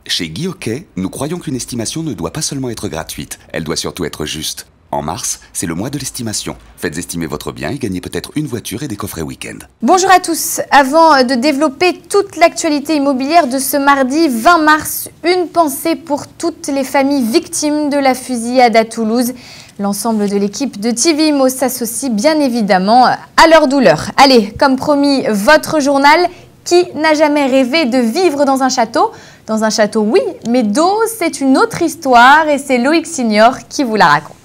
Chez Guy Hockey, nous croyons qu'une estimation ne doit pas seulement être gratuite, elle doit surtout être juste. En mars, c'est le mois de l'estimation. Faites estimer votre bien et gagnez peut-être une voiture et des coffrets week-end. Bonjour à tous. Avant de développer toute l'actualité immobilière de ce mardi 20 mars, une pensée pour toutes les familles victimes de la fusillade à Toulouse. L'ensemble de l'équipe de TV Immo s'associe bien évidemment à leur douleur. Allez, comme promis, votre journal. Qui n'a jamais rêvé de vivre dans un château? Dans un château, oui, mais d'eau, c'est une autre histoire et c'est Loïc Signor qui vous la raconte.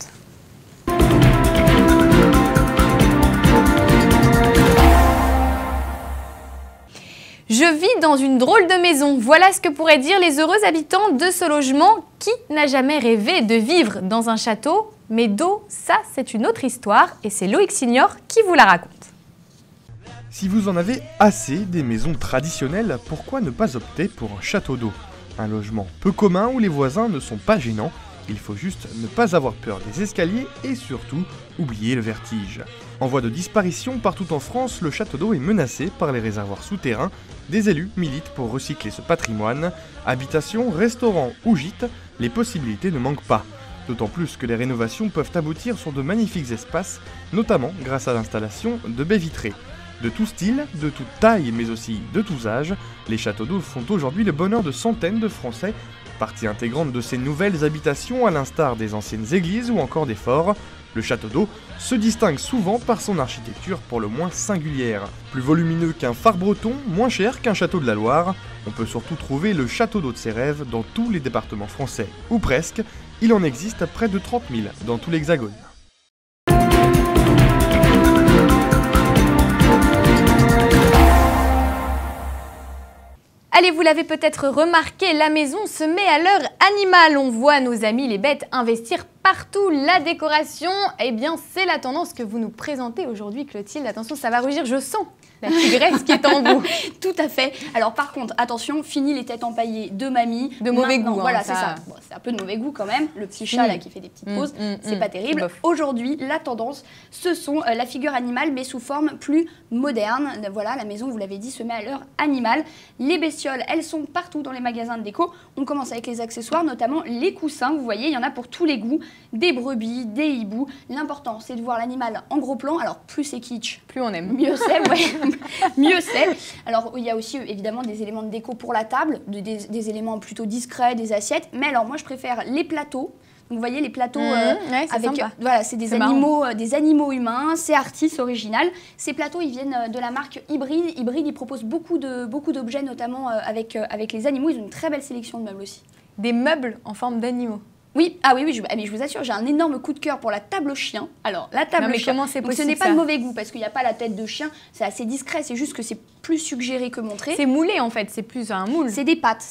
Je vis dans une drôle de maison. Voilà ce que pourraient dire les heureux habitants de ce logement. Qui n'a jamais rêvé de vivre dans un château? Mais d'eau, ça, c'est une autre histoire et c'est Loïc Signor qui vous la raconte. Si vous en avez assez des maisons traditionnelles, pourquoi ne pas opter pour un château d'eau? Un logement peu commun où les voisins ne sont pas gênants, il faut juste ne pas avoir peur des escaliers et surtout oublier le vertige. En voie de disparition partout en France, le château d'eau est menacé par les réservoirs souterrains. Des élus militent pour recycler ce patrimoine. Habitation, restaurant ou gîte, les possibilités ne manquent pas. D'autant plus que les rénovations peuvent aboutir sur de magnifiques espaces, notamment grâce à l'installation de baies vitrées. De tout style, de toute taille, mais aussi de tous âges, les châteaux d'eau font aujourd'hui le bonheur de centaines de Français, partie intégrante de ces nouvelles habitations à l'instar des anciennes églises ou encore des forts. Le château d'eau se distingue souvent par son architecture pour le moins singulière. Plus volumineux qu'un phare breton, moins cher qu'un château de la Loire, on peut surtout trouver le château d'eau de ses rêves dans tous les départements français. Ou presque, il en existe près de 30 000 dans tout l'Hexagone. Allez, vous l'avez peut-être remarqué, la maison se met à l'heure animale. On voit nos amis les bêtes investir partout. La décoration, eh bien, c'est la tendance que vous nous présentez aujourd'hui, Clotilde. Attention, ça va rugir, je sens la tigresse qui est en vous. Tout à fait. Alors par contre, attention, fini les têtes empaillées de mamie. De mauvais goût. Voilà, c'est ça. Bon, c'est un peu de mauvais goût quand même. Le petit chat là qui fait des petites pauses, c'est pas terrible. Aujourd'hui, la tendance, ce sont la figure animale, mais sous forme plus moderne. Voilà, la maison, vous l'avez dit, se met à l'heure animale. Les bestioles, elles sont partout dans les magasins de déco. On commence avec les accessoires, notamment les coussins. Vous voyez, il y en a pour tous les goûts. Des brebis, des hiboux. L'important, c'est de voir l'animal en gros plan. Alors plus c'est kitsch, plus on aime. Mieux c'est, ouais. Mieux c'est. Alors, il y a aussi évidemment des éléments de déco pour la table, des éléments plutôt discrets, des assiettes. Mais alors, moi, je préfère les plateaux. Donc, vous voyez, les plateaux ouais, avec. Sympa. Voilà, c'est des animaux humains. C'est Artis original. Ces plateaux, ils viennent de la marque Hybride. Hybride, ils proposent beaucoup d'objets, notamment avec les animaux. Ils ont une très belle sélection de meubles aussi. Des meubles en forme d'animaux. Oui, mais je vous assure, j'ai un énorme coup de cœur pour la table chien. Alors, la table chien, comment c'est possible, ce n'est pas de mauvais goût parce qu'il n'y a pas la tête de chien, c'est assez discret, c'est juste que c'est plus suggéré que montré. C'est moulé en fait, c'est plus un moule. C'est des pattes,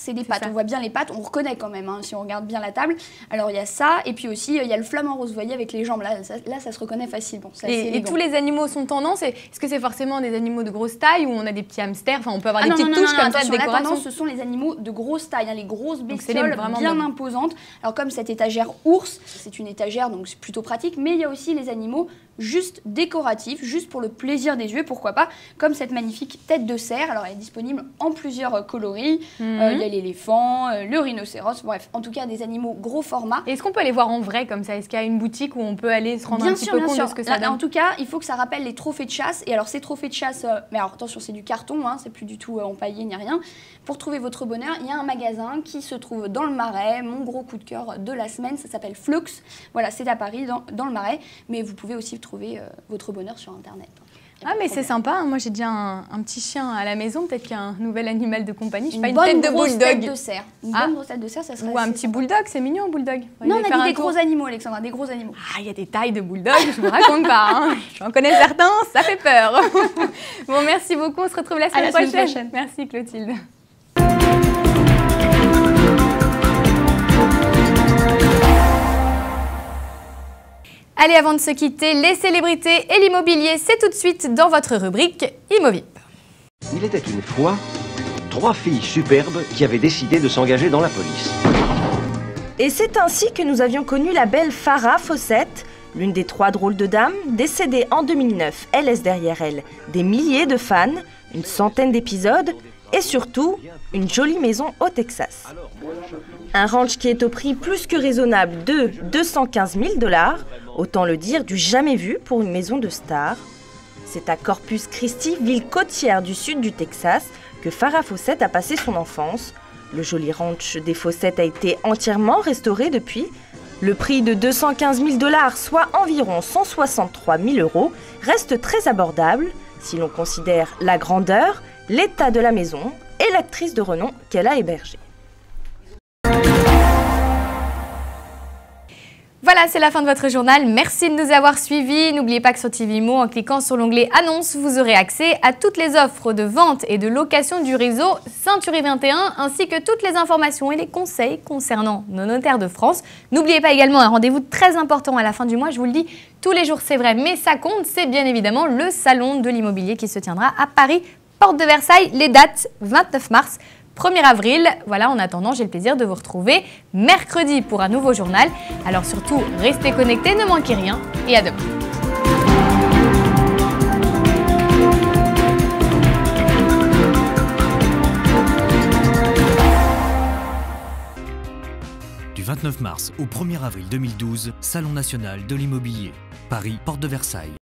on voit bien les pattes, on reconnaît quand même hein, si on regarde bien la table. Alors il y a ça, et puis aussi il y a le flamant rose, vous voyez, avec les jambes, là ça se reconnaît facilement. Et tous les animaux sont tendance, est-ce que c'est forcément des animaux de grosse taille ou on a des petits hamsters, enfin on peut avoir des petites touches comme ça de décoration? La tendance, ce sont les animaux de grosse taille, hein, les grosses bestioles bien imposantes. Alors comme cette étagère ours, c'est une étagère donc c'est plutôt pratique, mais il y a aussi les animaux juste décoratifs, juste pour le plaisir des yeux, pourquoi pas, comme cette magnifique tête de cerf. Alors elle est disponible en plusieurs coloris, il y a l'éléphant, le rhinocéros, bref, en tout cas des animaux gros format. Est-ce qu'on peut les voir en vrai comme ça? Est-ce qu'il y a une boutique où on peut aller se rendre un petit peu compte de ce que ça donne? En tout cas, il faut que ça rappelle les trophées de chasse, et alors ces trophées de chasse, mais alors attention, c'est du carton, hein, c'est plus du tout empaillé ni rien. Pour trouver votre bonheur, il y a un magasin qui se trouve dans le Marais, mon gros coup de cœur de la semaine, ça s'appelle Flux, voilà, c'est à Paris, dans le Marais, mais vous pouvez aussi trouver votre bonheur sur Internet. Ah mais c'est sympa, hein. Moi j'ai déjà un petit chien à la maison, peut-être qu'il y a un nouvel animal de compagnie, je sais pas, une tête de bulldog. Tête de cerf. Une bonne grosse tête de cerf, ça serait. Ou un petit bulldog, c'est mignon un bulldog. Non, on a dit des gros animaux, Alexandra, des gros animaux. Ah, il y a des tailles de bulldog, je vous raconte pas, hein. J'en connais certains, ça fait peur. Bon, merci beaucoup, on se retrouve la semaine prochaine. Merci Clotilde. Allez, avant de se quitter, les célébrités et l'immobilier, c'est tout de suite dans votre rubrique Immovip. Il était une fois 3 filles superbes qui avaient décidé de s'engager dans la police. Et c'est ainsi que nous avions connu la belle Farah Fawcett, l'une des 3 drôles de dames, décédée en 2009. Elle laisse derrière elle des milliers de fans, une centaine d'épisodes et surtout une jolie maison au Texas. Un ranch qui est au prix plus que raisonnable de 215 000 $, autant le dire du jamais vu pour une maison de star. C'est à Corpus Christi, ville côtière du sud du Texas, que Farrah Fawcett a passé son enfance. Le joli ranch des Fawcett a été entièrement restauré depuis. Le prix de 215 000 $, soit environ 163 000 €, reste très abordable si l'on considère la grandeur, l'état de la maison et l'actrice de renom qu'elle a hébergée. Voilà, c'est la fin de votre journal. Merci de nous avoir suivis. N'oubliez pas que sur TV Imo, en cliquant sur l'onglet Annonces, vous aurez accès à toutes les offres de vente et de location du réseau Ceinturie 21, ainsi que toutes les informations et les conseils concernant nos notaires de France. N'oubliez pas également un rendez-vous très important à la fin du mois. Je vous le dis, tous les jours c'est vrai, mais ça compte. C'est bien évidemment le Salon de l'immobilier qui se tiendra à Paris, porte de Versailles. Les dates, 29 mars. 1er avril, voilà, en attendant, j'ai le plaisir de vous retrouver mercredi pour un nouveau journal. Alors surtout, restez connectés, ne manquez rien et à demain. Du 29 mars au 1er avril 2012, Salon national de l'immobilier. Paris, porte de Versailles.